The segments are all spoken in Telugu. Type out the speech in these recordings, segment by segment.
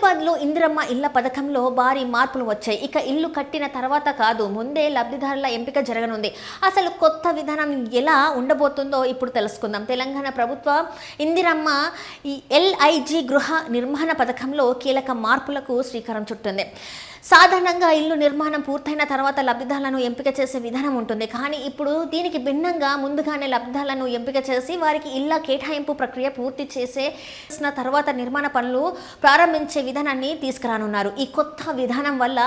హైదరాబాద్లో ఇందిరమ్మ ఇళ్ల పథకంలో భారీ మార్పులు వచ్చాయి. ఇక ఇల్లు కట్టిన తర్వాత కాదు, ముందే లబ్ధిదారుల ఎంపిక జరగనుంది. అసలు కొత్త విధానం ఎలా ఉండబోతుందో ఇప్పుడు తెలుసుకుందాం. తెలంగాణ ప్రభుత్వం ఇందిరమ్మ LIG గృహ నిర్మాణ పథకంలో కీలక మార్పులకు శ్రీకారం చుట్టింది. సాధారణంగా ఇల్లు నిర్మాణం పూర్తయిన తర్వాత లబ్ధిదారులను ఎంపిక చేసే విధానం ఉంటుంది. కానీ ఇప్పుడు దీనికి భిన్నంగా ముందుగానే లబ్ధిదారులను ఎంపిక చేసి వారికి ఇళ్ల కేటాయింపు ప్రక్రియ పూర్తి చేసిన తర్వాత నిర్మాణ పనులు ప్రారంభించే విధానాన్ని తీసుకురానున్నారు. ఈ కొత్త విధానం వల్ల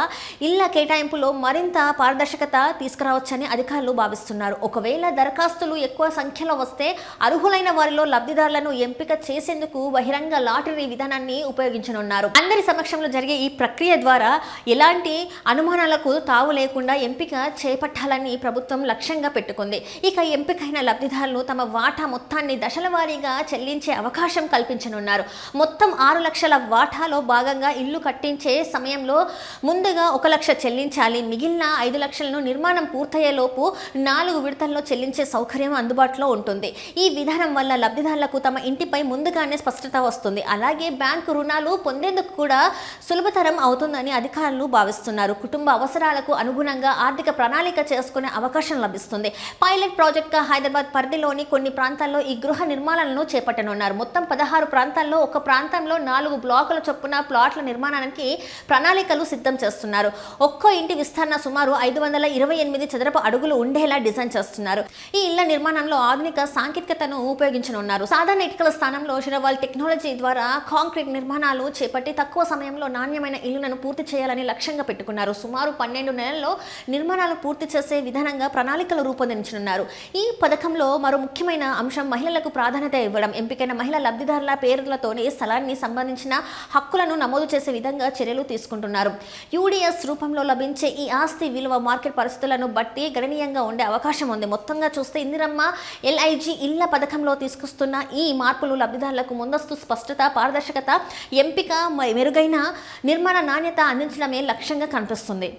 ఇళ్ల కేటాయింపులో మరింత పారదర్శకత తీసుకురావచ్చని అధికారులు భావిస్తున్నారు. ఒకవేళ దరఖాస్తులు ఎక్కువ సంఖ్యలో వస్తే అర్హులైన వారిలో లబ్ధిదారులను ఎంపిక చేసేందుకు బహిరంగ లాటరీ విధానాన్ని ఉపయోగించనున్నారు. అందరి సమక్షంలో జరిగే ఈ ప్రక్రియ ద్వారా ఎలాంటి అనుమానాలకు తావు లేకుండా ఎంపిక చేపట్టాలని ప్రభుత్వం లక్ష్యంగా పెట్టుకుంది. ఇక ఎంపికైన లబ్ధిదారులు తమ వాటా మొత్తాన్ని దశల వారీగా చెల్లించే అవకాశం కల్పించనున్నారు. మొత్తం 6 లక్షల వాటాలో భాగంగా ఇల్లు కట్టించే సమయంలో ముందుగా 1 లక్ష చెల్లించాలి. మిగిలిన 5 లక్షలను నిర్మాణం పూర్తయ్యేలోపు 4 విడతల్లో చెల్లించే సౌకర్యం అందుబాటులో ఉంటుంది. ఈ విధానం వల్ల లబ్ధిదారులకు తమ ఇంటిపై ముందుగానే స్పష్టత వస్తుంది. అలాగే బ్యాంకు రుణాలు పొందేందుకు కూడా సులభతరం అవుతుందని అధికారులు భావిస్తున్నారు. కుటుంబ అవసరాలకు అనుగుణంగా ఆర్థిక ప్రణాళిక చేసుకునే అవకాశం లభిస్తుంది. పైలట్ ప్రాజెక్ట్గా హైదరాబాద్ పరిధిలోని కొన్ని ప్రాంతాల్లో ఈ గృహ నిర్మాణాలను చేపట్టనున్నారు. మొత్తం 16 ప్రాంతాల్లో ఒక ప్రాంతంలో 4 బ్లాకుల చొప్పున ప్లాట్ల నిర్మాణానికి ప్రణాళికలు సిద్ధం చేస్తున్నారు. ఒక్కో ఇంటి విస్తరణ సుమారు 528 చదరపు అడుగులు ఉండేలా డిజైన్ చేస్తున్నారు. ఈ ఇళ్ల నిర్మాణంలో ఆధునిక సాంకేతికతను ఉపయోగించనున్నారు. సాధారణ ఇటుకల స్థానంలో షిరవాల్ టెక్నాలజీ ద్వారా కాంక్రీట్ నిర్మాణాలు చేపట్టి తక్కువ సమయంలో నాణ్యమైన ఇళ్లను పూర్తి చేయాలని లక్ష్యంగా పెట్టుకున్నారు. సుమారు 12 నెలల్లో నిర్మాణాలు పూర్తి చేసే విధానంగా ప్రణాళికలు రూపొందించనున్నారు. ఈ పథకంలో మరో ముఖ్యమైన అంశం మహిళలకు ప్రాధాన్యత ఇవ్వడం. ఎంపికైన మహిళా లబ్ధిదారుల పేర్లతోనే స్థలాన్ని సంబంధించిన హక్కులను నమోదు చేసే విధంగా చర్యలు తీసుకుంటున్నారు. UDS రూపంలో లభించే ఈ ఆస్తి విలువ మార్కెట్ పరిస్థితులను బట్టి గణనీయంగా ఉండే అవకాశం ఉంది. మొత్తంగా చూస్తే ఇందిరమ్మ LIG ఇళ్ల పథకంలో తీసుకొస్తున్న ఈ మార్పులు లబ్ధిదారులకు ముందస్తు స్పష్టత, పారదర్శకత, ఎంపిక, మెరుగైన నిర్మాణ నాణ్యత అందించడమే లక్ష్యంగా కనిపిస్తుంది.